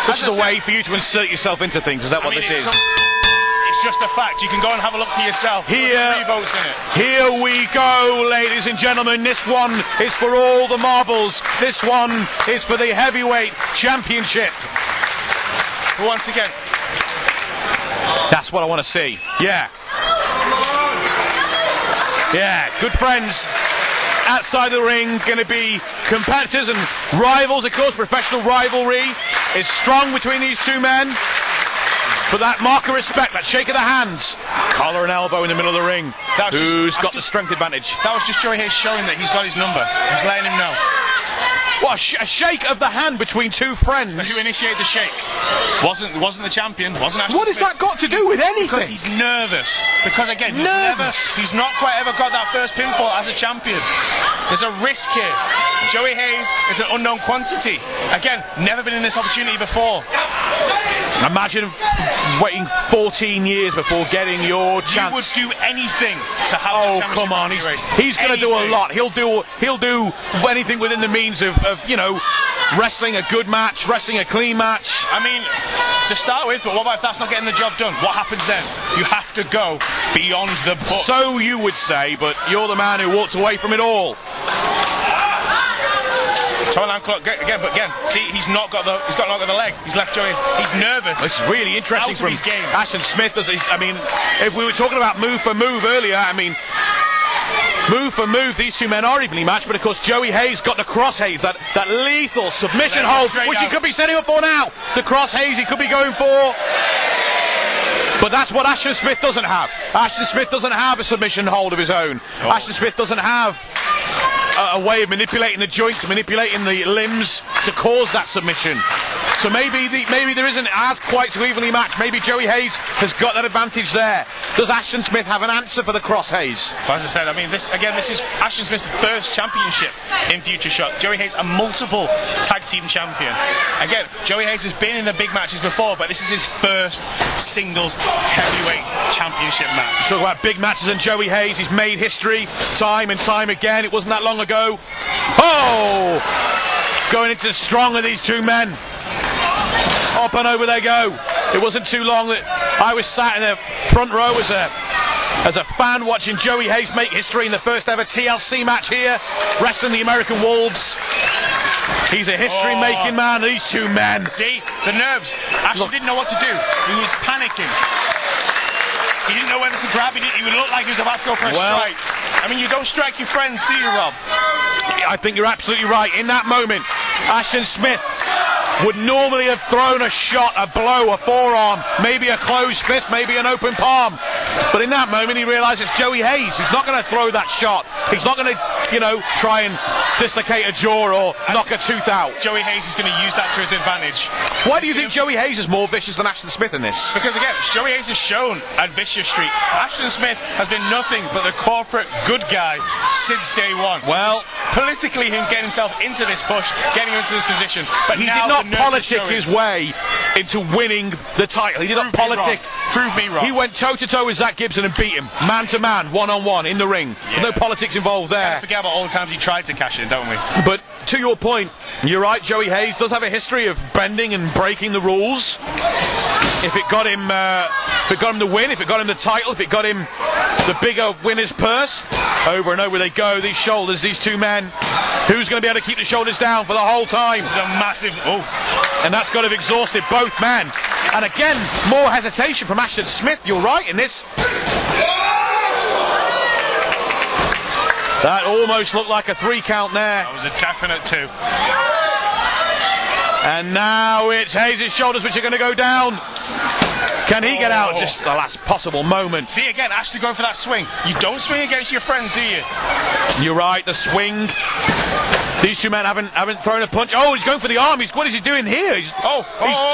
This is a way for you to insert yourself into things. Is that what this is? It's just a fact. You can go and have a look for yourself. Here, 3 votes in it. Here we go, ladies and gentlemen. This one is for all the marbles. This one is for the heavyweight championship. Once again. That's what I want to see. Yeah. Yeah, good friends. Outside the ring, going to be competitors and rivals. Of course, professional rivalry is strong between these two men. But that mark of respect, that shake of the hands, collar and elbow in the middle of the ring. Who's got the strength advantage? That was just Joey Hayes showing that he's got his number. He's letting him know. What, a shake of the hand between two friends? Who initiated the shake? Wasn't the champion. Wasn't Ashton What has that got to do with anything? Because he's nervous. Because again, he's not quite ever got that first pinfall as a champion. There's a risk here. Joey Hayes is an unknown quantity. Again, never been in this opportunity before. Imagine waiting 14 years before getting your chance. You would do anything to have the championship. Come on, he's going to do a lot. He'll do anything within the means of you know, wrestling a good match, wrestling a clean match. I mean, to start with, but what about if that's not getting the job done? What happens then? You have to go beyond the book. So you would say, but you're the man who walked away from it all. See, he's not got the leg. He's left Joey. He's nervous. This is really interesting from his game. Ashton Smith. I mean, if we were talking about move for move earlier, I mean, move for move, these two men are evenly matched, but of course Joey Hayes got the cross Hayes, that lethal submission hold, which he could be setting up for now. The cross Hayes he could be going for. But that's what Ashton Smith doesn't have. Ashton Smith doesn't have a submission hold of his own. Ashton Smith doesn't have a way of manipulating the joints, manipulating the limbs to cause that submission. So maybe there isn't as quite so evenly matched. Maybe Joey Hayes has got that advantage there. Does Ashton Smith have an answer for the cross Hayes? Well, as I said, I mean, this is Ashton Smith's first championship in FutureShock. Joey Hayes, a multiple tag team champion. Again, Joey Hayes has been in the big matches before, but this is his first singles heavyweight championship match. Talk about big matches and Joey Hayes. He's made history time and time again. It wasn't that long ago. Oh! Going into strong of these two men. Up and over they go. It wasn't too long that I was sat in the front row as a fan watching Joey Hayes make history in the first ever TLC match here, wrestling the American Wolves. He's a history-making man, these two men. See, the nerves. Ashton didn't know what to do. He was panicking. He didn't know whether to grab. He would look like he was about to go for a strike. I mean, you don't strike your friends, do you, Rob? I think you're absolutely right. In that moment, Ashton Smith would normally have thrown a shot, a blow, a forearm, maybe a closed fist, maybe an open palm. But in that moment, he realised it's Joey Hayes. He's not going to throw that shot. He's not going to, you know, try and dislocate a jaw or knock a tooth out. Joey Hayes is going to use that to his advantage. Why do you think Joey Hayes is more vicious than Ashton Smith in this? Because, again, Joey Hayes has shown a vicious streak. Ashton Smith has been nothing but the corporate good guy since day one. Well, politically, him getting himself into this push, getting him into this position. But he did not politic his way into winning the title. He did not politic. Prove me wrong. He went toe-to-toe with Zach Gibson and beat him, man-to-man, one-on-one, in the ring. Yeah. No politics involved there. Can't forget about all the times he tried to cash in, don't we? But to your point, you're right, Joey Hayes does have a history of bending and breaking the rules. If it got him the win, if it got him the title, if it got him the bigger winner's purse, over and over they go, these shoulders, these two men. Who's going to be able to keep the shoulders down for the whole time? This is a massive... And that's got to have exhausted both men. And again, more hesitation from Ashton Smith. You're right in this. That almost looked like a 3 count there. That was a definite 2. And now it's Hayes' shoulders which are going to go down. Can he get out just the last possible moment? See, again, Ashton going for that swing. You don't swing against your friends, do you? You're right, the swing. These two men haven't thrown a punch. Oh, he's going for the arm. What is he doing here? He's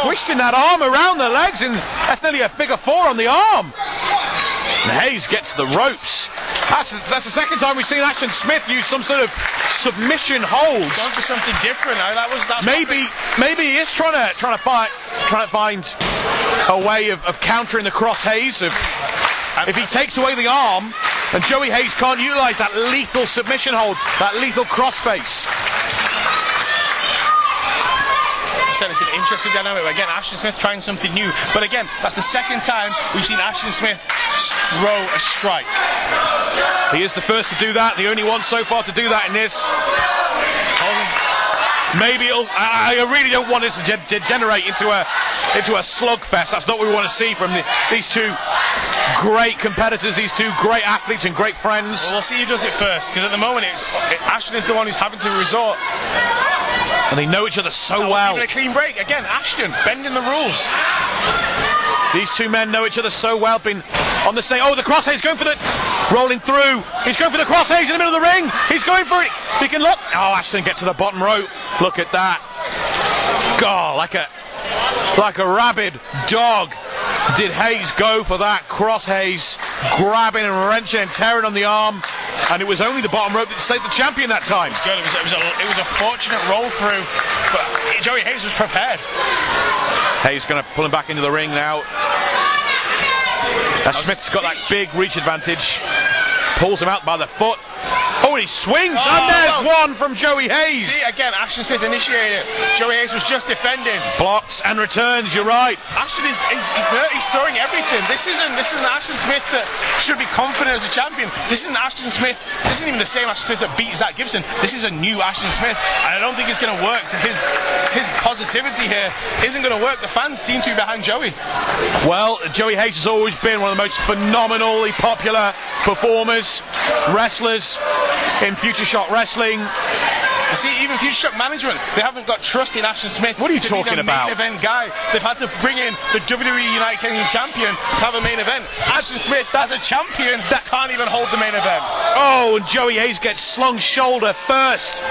twisting that arm around the legs, and that's nearly a figure 4 on the arm. And Hayes gets the ropes. That's the second time we've seen Ashton Smith use some sort of submission hold. Going for something different. Maybe he is trying to find a way of countering the cross Hayes. If he takes away the arm, and Joey Hayes can't utilise that lethal submission hold, that lethal crossface. said, it's an interesting dynamic. Again, Ashton Smith trying something new. But again, that's the second time we've seen Ashton Smith throw a strike. He is the first to do that, the only one so far to do that in this. Maybe I really don't want this to degenerate into a slugfest. That's not what we want to see from these two great competitors, these two great athletes and great friends. Well, we'll see who does it first, because at the moment Ashton is the one who's having to resort. And they know each other so well. Even a clean break. Again, Ashton bending the rules. These two men know each other so well. Been on the same. Oh, the crosshair's going for the. Rolling through. He's going for the crosshair's in the middle of the ring. He's going for it. He can look. Oh, Ashton get to the bottom rope. Look at that. God, like a rabid dog. Did Hayes go for that cross Hayes, grabbing and wrenching and tearing on the arm, and it was only the bottom rope that saved the champion that time. Good. It was a fortunate roll through, but Joey Hayes was prepared. Hayes going to pull him back into the ring now. Smith's got that big reach advantage. Pulls him out by the foot. Oh, and he swings, and there's one from Joey Hayes. See, again, Ashton Smith initiated it. Joey Hayes was just defending. Blocks and returns, you're right. Ashton he's throwing everything. This isn't Ashton Smith that should be confident as a champion. This isn't Ashton Smith. This isn't even the same Ashton Smith that beat Zach Gibson. This is a new Ashton Smith, and I don't think it's going to work. To his positivity here isn't going to work. The fans seem to be behind Joey. Well, Joey Hayes has always been one of the most phenomenally popular performers, wrestlers in FutureShock Wrestling. You see, even FutureShock management, they haven't got trust in Ashton Smith. What are you talking about? Main event guy. They've had to bring in the WWE United Kingdom Champion to have a main event. Ashton Smith, as a champion, that can't even hold the main event. Oh, and Joey Hayes gets slung shoulder first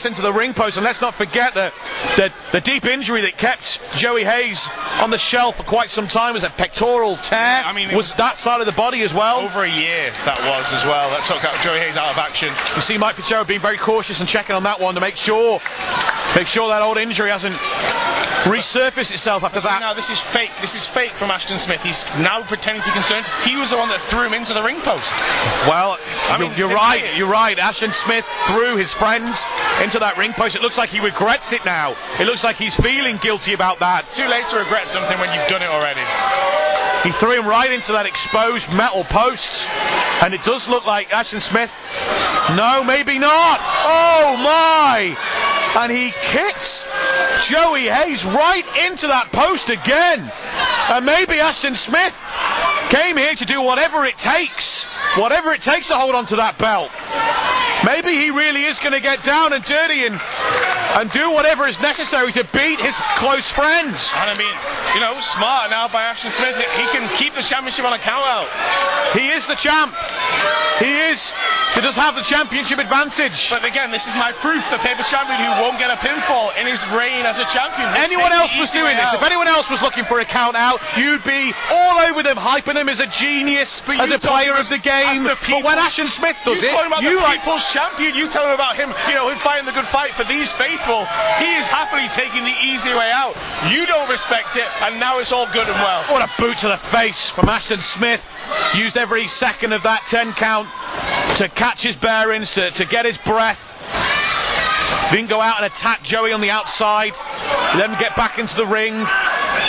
into the ring post. And let's not forget the deep injury that kept Joey Hayes on the shelf for quite some time was a pectoral tear. I mean, was that side of the body as well. Over a year that was as well. That took Joey Hayes out of action. You see Mike Fitzgerald being very cautious and checking on that one to make sure that old injury hasn't resurfaced itself after that. Now this is fake. This is fake from Ashton Smith. He's now pretending to be concerned. He was the one that threw him into the ring post. Well, you're right. Ashton Smith threw his friends into that ring post. It looks like he regrets it now. It looks like he's feeling guilty about that. Too late to regret something when you've done it already. He threw him right into that exposed metal post, and it does look like Ashton Smith. No, maybe not. Oh my! And he kicks Joey Hayes right into that post again. And maybe Ashton Smith came here to do whatever it takes to hold on to that belt. Maybe he really is going to get down and dirty and do whatever is necessary to beat his close friends. And I mean, smart now by Ashton Smith. He can keep the championship on a count out. He is the champ. He is. He does have the championship advantage. But again, this is my proof, the paper champion who won't get a pinfall in his reign as a champion. Anyone else was doing this, if anyone else was looking for a count out, you'd be all over them, hyping him as a genius, as a player of the game. But when Ashton Smith does it, you like people's champion. You tell him about him, him fighting the good fight for these faithful. He is happily taking the easy way out. You don't respect it, and now it's all good and well. What a boot to the face from Ashton Smith. Used every second of that 10 count to catch his bearings, to get his breath. Didn't go out and attack Joey on the outside. Then get back into the ring.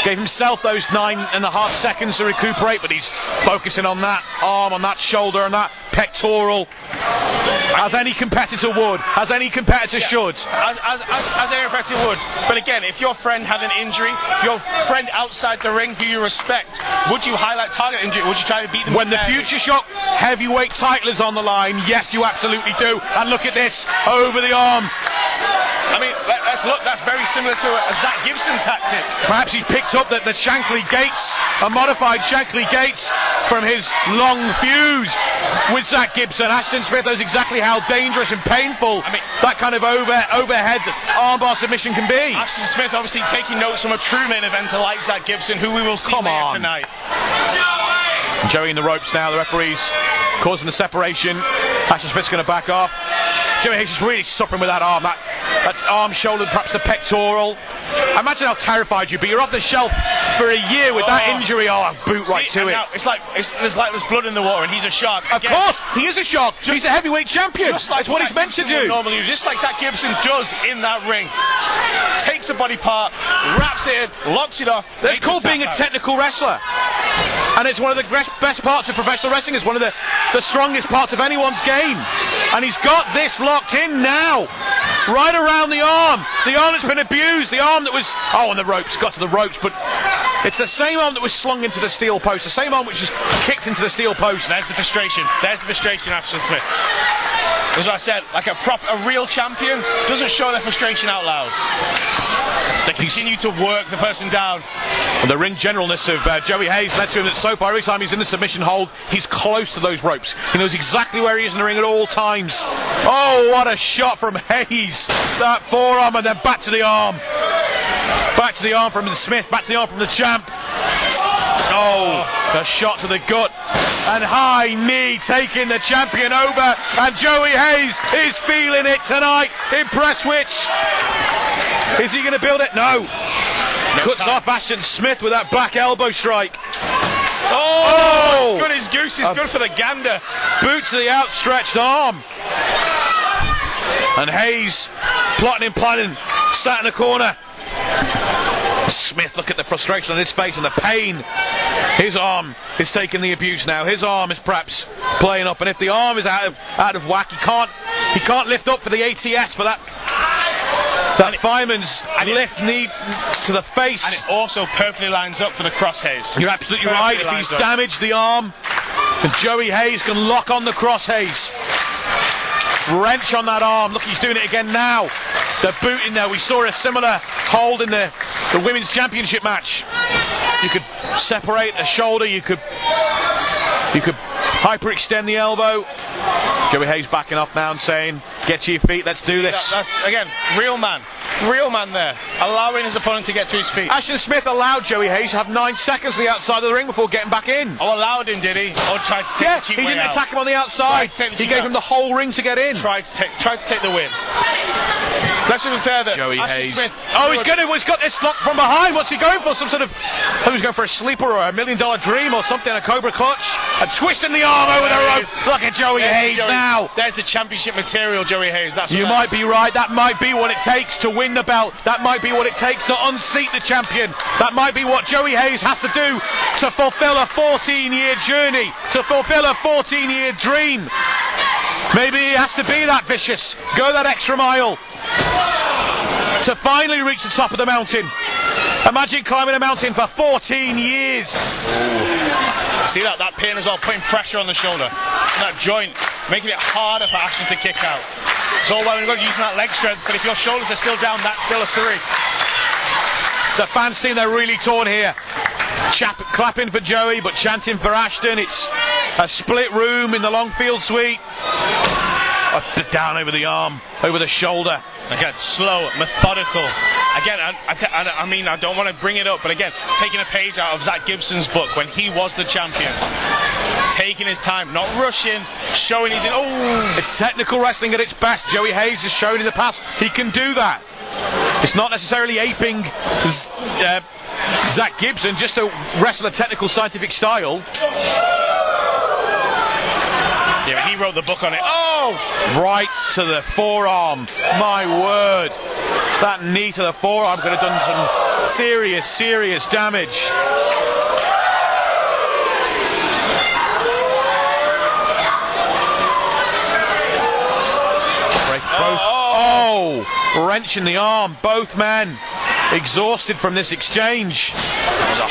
Gave himself those 9.5 seconds to recuperate, but he's focusing on that arm, on that shoulder, and that pectoral. As any competitor would, as any competitor should. As any competitor would. But again, if your friend had an injury, your friend outside the ring who you respect, would you highlight target injury? Would you try to beat them? When the FutureShock heavyweight title is on the line, yes, you absolutely do. And look at this, over the arm. I mean, let's look, that's very similar to a Zach Gibson tactic. Perhaps he's picked up the Shankly Gates, a modified Shankly Gates from his long fuse with Zach Gibson. Ashton Smith knows exactly how dangerous and painful that kind of overhead armbar submission can be. Ashton Smith obviously taking notes from a true main eventer like Zach Gibson, who we will see later tonight. Joey in the ropes now, the referee's causing the separation. Ashton Smith's going to back off. Joey Hayes is really suffering with that arm, that arm, shoulder, perhaps the pectoral. Imagine how terrified you'd be. You're off the shelf for a year with that injury. Oh, a boot right to it. Now, it's like there's blood in the water, and he's a shark. Of course, he is a shark. He's a heavyweight champion. That's what he's meant to do. Normally, just like Zach Gibson does in that ring. Takes a body part, wraps it in, locks it off. That's called being a technical wrestler. And it's one of the best parts of professional wrestling. It's one of the strongest parts of anyone's game. And he's got this locked in now. Right around the arm. The arm that's been abused. The arm that was... Oh, on the ropes. Got to the ropes. But it's the same arm that was slung into the steel post. The same arm which is kicked into the steel post. There's the frustration. There's the frustration, Ashton Smith. As I said, like a real champion doesn't show their frustration out loud. They continue to work the person down. And the ring generalness of Joey Hayes led to him that so far, every time he's in the submission hold, he's close to those ropes. He knows exactly where he is in the ring at all times. Oh, what a shot from Hayes. That forearm and then back to the arm. Back to the arm from Smith, back to the arm from the champ. Oh, the shot to the gut. And high knee taking the champion over. And Joey Hayes is feeling it tonight in press switch. Is he going to build it? No. Cuts off Ashton Smith with that back elbow strike. Oh! As good as goose is good for the gander. Boot to the outstretched arm. And Hayes plotting and planning, sat in the corner. Smith, look at the frustration on his face and the pain. His arm is taking the abuse now. His arm is perhaps playing up, and if the arm is out of whack, he can't lift up for the ATS for that fireman's lift knee to the face. And it also perfectly lines up for the cross Hayes. You're absolutely right. If he's damaged the arm, and Joey Hayes can lock on the cross Hayes. Wrench on that arm. Look, he's doing it again now. The boot in there. We saw a similar hold in the women's championship match. You could separate a shoulder. You could hyperextend the elbow. Joey Hayes backing off now and saying, "Get to your feet. Let's do this." That's again, real man there, allowing his opponent to get to his feet. Ashton Smith allowed Joey Hayes to have 9 seconds on the outside of the ring before getting back in. Oh, allowed him, did he? Or tried to take the cheap way out? He didn't attack him on the outside. He gave him the whole ring to get in. Tried to take the win. Let's be fair that Joey Hayes. Smith, he's got this lock from behind. What's he going for? Some sort of... I was going for a sleeper or a $1 million dream or something, a cobra clutch. And twisting the arm over the ropes. Look at Joey Hayes now. There's the championship material, Joey Hayes. You might be right. That might be what it takes to win the belt. That might be what it takes to unseat the champion. That might be what Joey Hayes has to do to fulfill a 14-year journey, to fulfill a 14-year dream. Maybe he has to be that vicious, go that extra mile to finally reach the top of the mountain. Imagine climbing a mountain for 14 years. See that pain as well, putting pressure on the shoulder. That joint, making it harder for Ashton to kick out. It's all well and good using that leg strength, but if your shoulders are still down, that's still a 3. The fans seem they're really torn here. Clapping for Joey, but chanting for Ashton. It's a split room in the Longfield suite. Down over the arm, over the shoulder. Again, slow, methodical. Again, I mean, I don't want to bring it up, but again, taking a page out of Zach Gibson's book when he was the champion. Taking his time, not rushing, showing he's in. Oh! It's technical wrestling at its best. Joey Hayes has shown in the past he can do that. It's not necessarily aping Zach Gibson just to wrestle a technical scientific style. Yeah, but he wrote the book on it. Oh! Right to the forearm. My word. That knee to the forearm could have done some serious damage. Wrenching the arm. Both men exhausted from this exchange.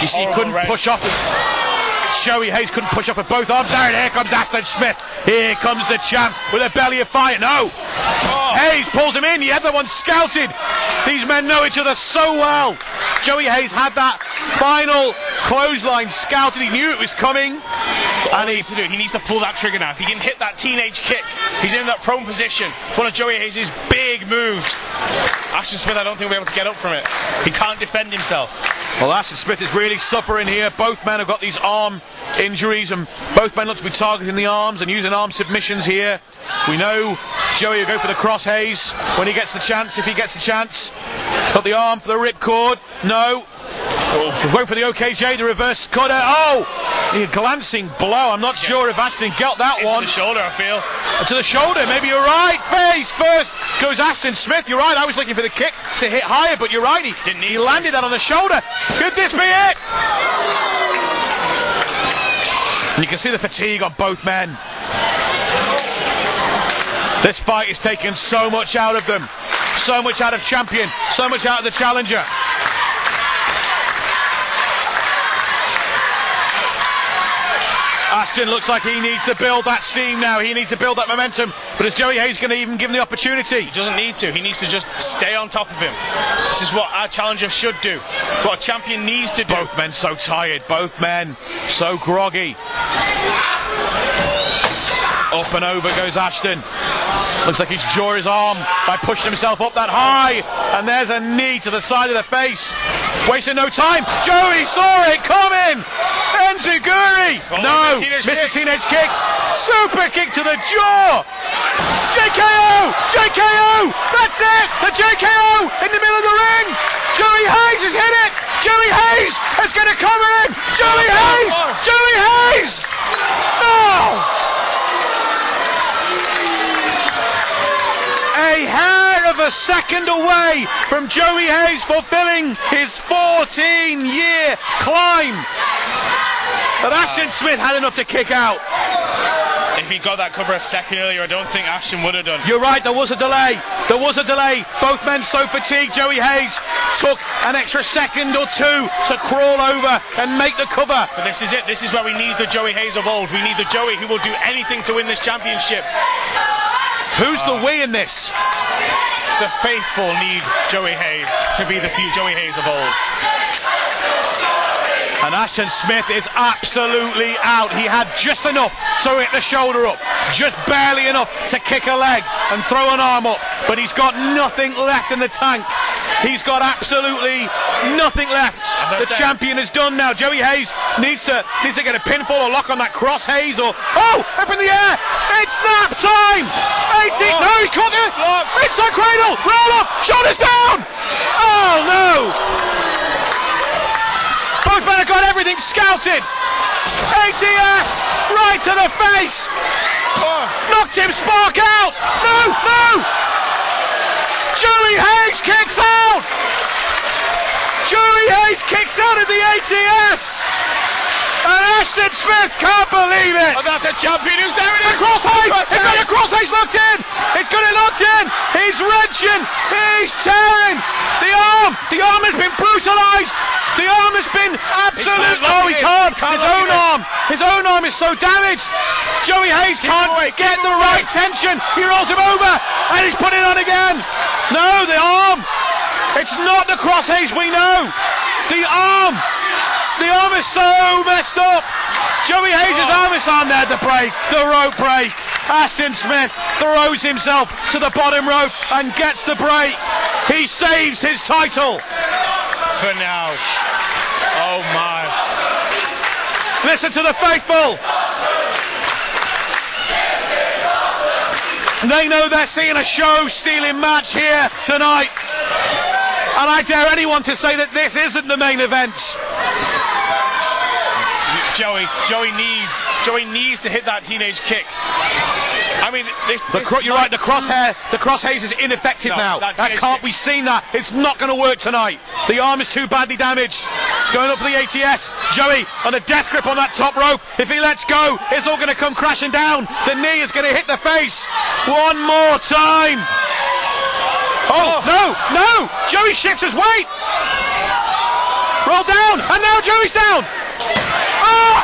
You see, he couldn't push off. Joey Hayes couldn't push off with both arms. And here comes Ashton Smith. Here comes the champ with a belly of fire. No. Hayes pulls him in. The other one scouted. These men know each other so well. Joey Hayes had that final clothesline scouted. He knew it was coming. And he needs to pull that trigger now. If he can hit that teenage kick, he's in that prone position. One of Joey Hayes' big moves. Ashton Smith, I don't think will be able to get up from it. He can't defend himself. Well, Ashton Smith is really suffering here. Both men have got these arm injuries, and both men look to be targeting the arms and using arm submissions here. We know Joey will go for the cross Hayes when he gets the chance, if he gets the chance. Got the arm for the ripcord. No. Went for the OKJ, the reverse cutter. Oh! A glancing blow. I'm not sure if Ashton got that one. To the shoulder, I feel. To the shoulder, maybe you're right. Face first goes Ashton Smith. You're right, I was looking for the kick to hit higher, but you're right, he landed that on the shoulder. Could this be it? And you can see the fatigue on both men. This fight is taking so much out of them. So much out of champion. So much out of the challenger. Ashton looks like he needs to build that steam now. He needs to build that momentum. But is Joey Hayes going to even give him the opportunity? He doesn't need to. He needs to just stay on top of him. This is what our challenger should do. What a champion needs to do. Both men so tired. Both men so groggy. Up and over goes Ashton. Looks like he's jaw his arm by pushing himself up that high. And there's a knee to the side of the face. Wasting no time. Joey saw it coming. Enziguri. No. Missed the teenage kicks. Super kick to the jaw. JKO. JKO. That's it. The JKO in the middle of the ring. Joey Hayes has hit it. Joey Hayes is going to cover him. Joey Hayes. Joey Hayes. No. A hair of a second away from Joey Hayes fulfilling his 14-year climb. But Ashton Smith had enough to kick out. If he got that cover a second earlier, I don't think Ashton would have done. You're right, there was a delay. There was a delay. Both men so fatigued. Joey Hayes took an extra second or two to crawl over and make the cover. But this is it. This is where we need the Joey Hayes of old. We need the Joey who will do anything to win this championship. Who's the we in this? The faithful need Joey Hayes to be the Joey Hayes of old. And Ashton Smith is absolutely out. He had just enough to hit the shoulder up, just barely enough to kick a leg and throw an arm up, but he's got nothing left in the tank. He's got absolutely nothing left. The champion is done now. Joey Hayes needs to get a pinfall or lock on that cross Hayes or up in the air. It's nap time. 18. No, he caught it. Inside cradle. Roll up. Shoulders down. Oh no. Both men have got everything scouted. ATS right to the face. Knocked him spark out. No. Joey Hayes kicks out. Joey Hayes kicks out of the ATS. And Ashton Smith can't believe it. Oh, that's a champion who's there. It is. The cross Hayes. It's got a cross Hayes locked in. It's got it locked in. He's wrenching. He's tearing. The arm has been brutalised. The arm has been absolutely. Oh, he can't. His own arm is so damaged. Joey Hayes can't get the right tension. He rolls him over and he's put it on again. No, the arm. It's not the cross Hayes we know. The arm. The arm is so messed up. Joey Hayes' arm is on there to break. The rope break. Ashton Smith throws himself to the bottom rope and gets the break. He saves his title. For now. Oh my. Listen to the faithful. They know they're seeing a show-stealing match here tonight. And I dare anyone to say that this isn't the main event. Joey needs to hit that teenage kick. I mean, you're right. The cross Hayes is ineffective now. That can't be seen. It's not going to work tonight. The arm is too badly damaged. Going up for the ATS. Joey on a death grip on that top rope. If he lets go, it's all going to come crashing down. The knee is going to hit the face. One more time. Oh no! Joey shifts his weight. Roll down, and now Joey's down. Oh!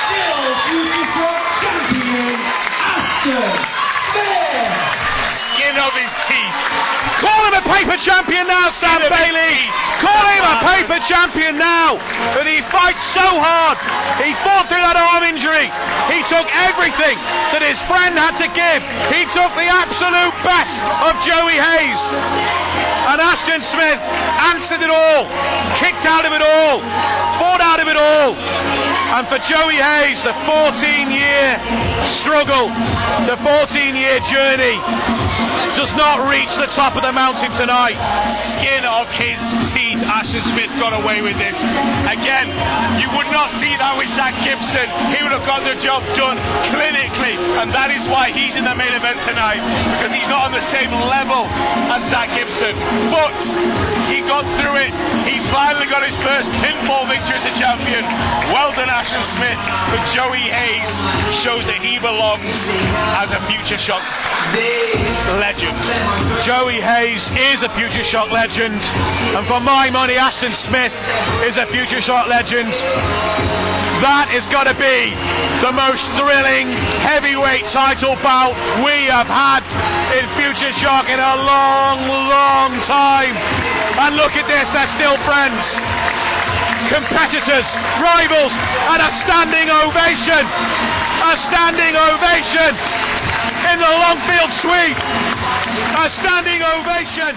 Still FutureShock Champion, Ashton Smith. Skin of his teeth. Call him a paper champion now, Sam Bailey. Call him a paper champion now. But he fights so hard. He fought through that arm injury. He took everything that his friend had to give. He took the absolute best of Joey Hayes. And Ashton Smith answered it all, kicked out of it all, fought out of it all. And for Joey Hayes, the 14-year struggle, the 14-year journey does not reach the top of the mountain tonight. Skin of his teeth, Ashton Smith got away with this. Again, you would not see that with Zach Gibson. He would have got the job done clinically, and that is why he's in the main event tonight, because he's not on the same level as Zach Gibson. But he got through it. He finally got his first pinfall victory as a champion. Well done, Ashton Smith. But Joey Hayes shows that he belongs as a FutureShock legend. Joey Hayes is a FutureShock legend, and for my money, Ashton Smith is a FutureShock legend. That is going to be the most thrilling heavyweight title bout we have had in FutureShock in a long, long time. And look at this, they're still friends, competitors, rivals, and a standing ovation. A standing ovation in the Longfield Suite. A standing ovation.